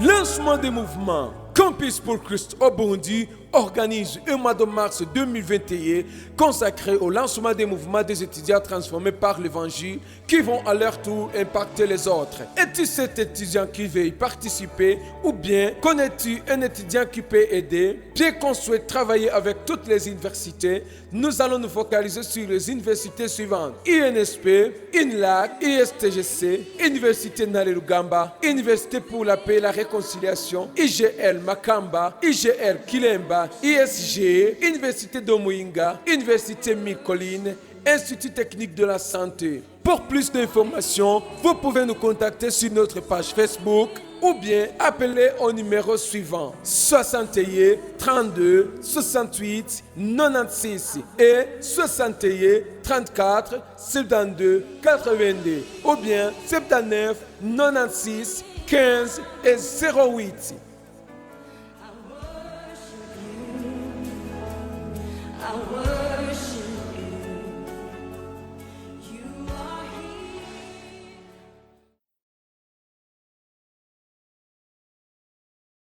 Lancement des mouvements. Campus pour Christ au Burundi organise un mois de mars 2021 consacré au lancement des mouvements des étudiants transformés par l'évangile qui vont à leur tour impacter les autres. Es-tu cet étudiant qui veut y participer ou bien connais-tu un étudiant qui peut aider? Bien qu'on souhaite travailler avec toutes les universités, nous allons nous focaliser sur les universités suivantes: INSP, INLAC, ISTGC, Université Ntare Rugamba, Université pour la paix et la réconciliation, IGL Makamba, IGR Kilemba, ISG, Université de Muyinga, Université Mikoline, Institut technique de la santé. Pour plus d'informations, vous pouvez nous contacter sur notre page Facebook ou bien appeler au numéro suivant 61 32 68 96 et 61 34 72 82 ou bien 79 96 15 et 08. I worship